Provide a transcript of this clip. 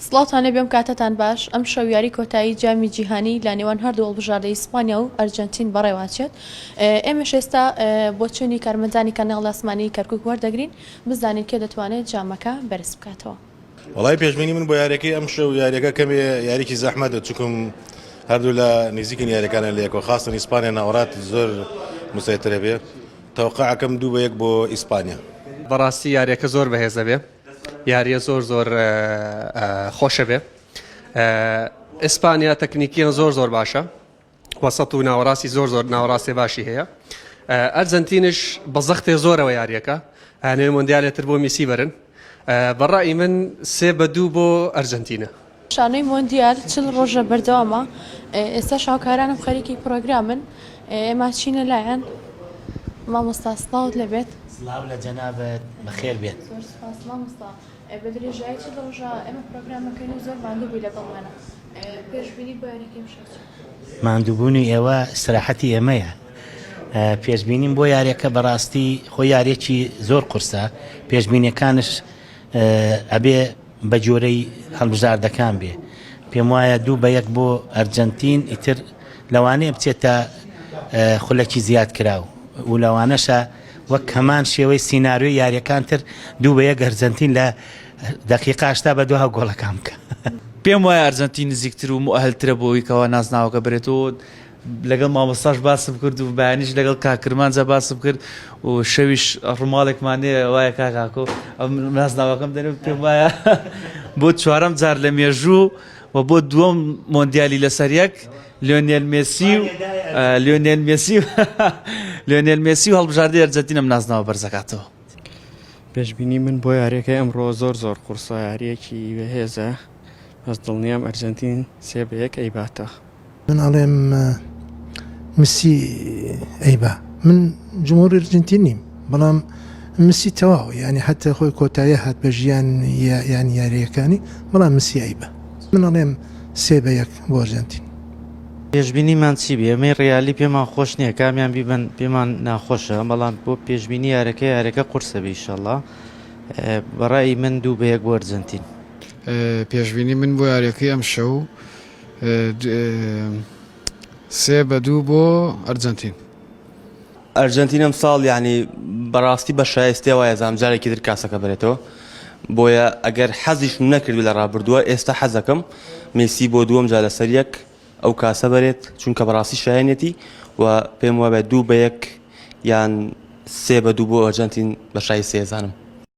سڵاتانە بێم کاتتان باش ئەم شەو یاری کۆتایی جامی جیهانی لە نێوان هەردوو هەڵبژاردەی ئیسپانیا و ئەرجەنتین بەڕێوەچێت ئێمەش ئێستا بۆ چوونی کارمەندانی کەناڵ ئاسمانی کەرکووک وەردەگرین بزانین کێ دەتوانێت جامەکە بەرز بکاتەوە. وڵای پێشبینی من بۆ یاریەکەی ئەم شەو یاریەکە کەمێ یاریکی زەحمەتە چونکم هەردوو لە نزیکن یاریەکانە لە یەکەوە خاستن ئیسپانیا ناوەڕات زۆر مسایترە بێ تەوقعەکەم 2-1 بۆ ئیسپانیا. بەڕاستی یاریەکە زۆر بەهێزە بێ یاریە زۆر خۆشە بێ ئیسپانیا تەکنیکیان زۆر باشە وەسەط و ناوەڕاستی زۆر ناوەڕاستی باشی هەیە ئەرجەنتینش بە زەختێ زۆرەوە یاریەکە هەنوێ مۆندیالێتر بۆ میسی بەرن بەڕای من 3-2 بۆ ئەرجەنتینە. شانەی مۆندیال 40 ڕۆژە بەردەوامە ئێستا شاوکارانم خەریکی پرۆگرامن ئێمە چینە لایەن مامۆستا سڵاوت لەبێت سڵاو لە جەنابەت بەخێر بێت. زۆر سپاس مامۆستا بە درێژایی 40 ڕۆژە ئێمە پرۆگرامەکەین و زۆر ماندوو بووی لەگەڵمانە پێشبینی بۆ یاریەکەی شەو ماندووبوونی ئێوە استراحەتی ئێمەیە پێشبینیم بۆ یاریەکە بەڕاستی خۆ یاریەکی زۆر قورسە پێشبینیەکانش ئەبێ بە جۆرەی هەڵبژاردەکان بێ پێم وایە 2-1 بۆ ئەرجەنتین ئیتر لەوانەیە بچێتە خولەکی زیاد کراو و لەوانەشە وەک هەمان شێوەی سیناریۆی یاریەکان تر 2-1 ئەرجەنتین لە دەقیقە 82 گۆڵەکان بکە. پێم وایە ئەرجەنتین نزیکتر و مؤهلترە بۆی کەەوە نازناوەکە بێتەوە لەگەڵ مامۆستاش باسم کرد و بەیانیش لەگەڵ کاکرمانجا باسم کرد و شەویش ڕووماڵێکمانەیە وایە کاکاکۆ ئەم نازناوەکەم دەنێ پێم وایە بۆ چوارەم جار لە مێژوو و بۆ دووەم مۆندیالی لەسەر یەک لیۆنێل مێسی و هەڵبژاردەی ئەرجەنتینم نازناوە بەرزەکاتەوە. پێشبینی من بۆ یاریەکەی ئەمڕۆ زۆر قورسە یاریەکی بەهێزە بەس دڵنیام ئەرجەنتین 3-1 ئەیباتە. من ئەڵێم مسی ئەیبا من جمهوری ئەرجەنتین نیم بەڵام مسی تەواو یعنی حتا خۆی کۆتاییە هات بە ژیان یان یاریەکانی بەڵام مسی ئەیبا من ئەڵێم 3-1 بۆ ئەرجەنتین. پێشبینیمان چی بێ ئەمەی ڕیالی پێمان خۆش نییە کامیان بیبن پێمان ناخۆشە بەڵام بۆ پێشبینی یاریەکە قورسە بێ ئینشەڵڵا بەڕای من 2-1 بۆ ئەرجەنتین. پێشبینی من بۆ یاریەکەی ئەم شەو 3-2 بۆ ئەرجەنتین. ئەرجەنتین ئەم ساڵ یعنی بەڕاستی بە شایستێ وایە زامجارێکی تر کاسەکە بێتەوە بۆیە ئەگەر حەزیش نەکردوی لە ڕابردووە ئێستا حەزەکەم میسی بۆ دووەم جا لەسەر یەک ئەو کاسە بەرێت چونکە بەڕاستی شایەنێتی و پێم وایە 2-1 یان 3-2 بۆ ئەرجەنتین بە شایستێ زانم.